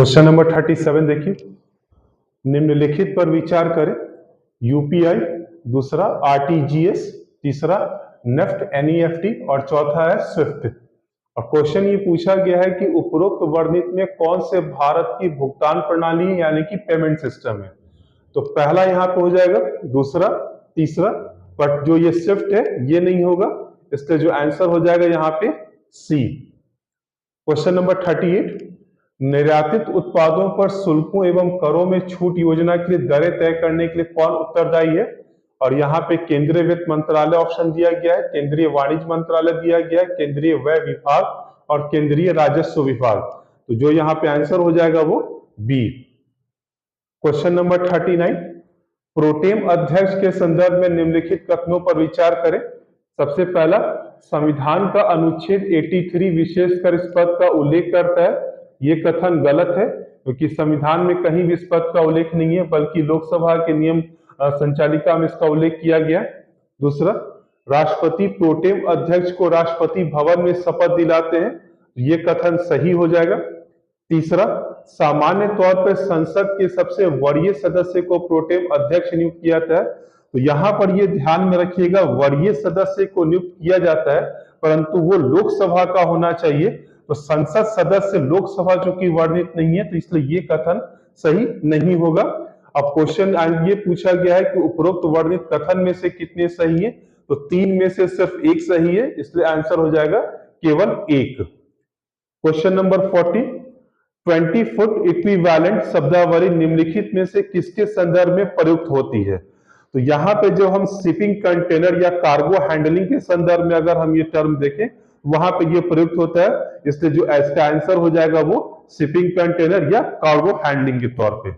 Question number 37 देखिए, निम्नलिखित पर विचार करें। यूपीआई, दूसरा आरटीजीएस, तीसरा नेफ्ट एनईएफटी और चौथा है स्विफ्ट। और क्वेश्चन ये पूछा गया है कि उपरोक्त वर्णित में कौन से भारत की भुगतान प्रणाली है, यानी कि पेमेंट सिस्टम है। तो पहला यहाँ पे हो जाएगा, दूसरा, तीसरा, बट जो ये स्विफ्ट है ये नहीं होगा, इसलिए जो आंसर हो जाएगा यहाँ पे सी। क्वेश्चन नंबर 38, निर्यातित उत्पादों पर शुल्कों एवं करों में छूट योजना के लिए दरें तय करने के लिए कौन उत्तरदायी है। और यहाँ पे केंद्रीय वित्त मंत्रालय ऑप्शन दिया गया है, केंद्रीय वाणिज्य मंत्रालय दिया गया है, केंद्रीय व्यय विभाग और केंद्रीय राजस्व विभाग। तो जो यहाँ पे आंसर हो जाएगा वो बी। क्वेश्चन नंबर 39, प्रोटेम अध्यक्ष के संदर्भ में निम्नलिखित कथनों पर विचार करें। सबसे पहला, संविधान का अनुच्छेद 83 विशेषकर इस पद का उल्लेख करता है। ये कथन गलत है, क्योंकि संविधान में कहीं भी इस पद का उल्लेख नहीं है, बल्कि लोकसभा के नियम संचालिका में इसका उल्लेख किया गया। दूसरा, राष्ट्रपति प्रोटेम अध्यक्ष को राष्ट्रपति भवन में शपथ दिलाते हैं, ये कथन सही हो जाएगा। तीसरा, सामान्य तौर पर संसद के सबसे वरीय सदस्य को प्रोटेम अध्यक्ष नियुक्त किया जाता है। तो यहाँ पर ये ध्यान में रखिएगा, वरीय सदस्य को नियुक्त किया जाता है, परंतु वो लोकसभा का होना चाहिए। तो संसद सदस्य लोकसभा चूंकि वर्णित नहीं है, तो इसलिए ये कथन सही नहीं होगा। अब क्वेश्चन ये पूछा गया है कि उपरोक्त वर्णित कथन में से कितने सही है, तो 3 में से सिर्फ एक सही है, इसलिए आंसर हो जाएगा केवल एक। क्वेश्चन नंबर 40, 20 फुट इक्विवेलेंट शब्दावली निम्नलिखित में से किसके संदर्भ में प्रयुक्त होती है। तो यहाँ पे जो हम शिपिंग कंटेनर या कार्गो हैंडलिंग के संदर्भ में अगर हम ये टर्म देखें, वहां पे ये प्रयुक्त होता है, इसलिए जो इसका आंसर हो जाएगा वो शिपिंग कंटेनर या कार्गो हैंडलिंग के तौर पे।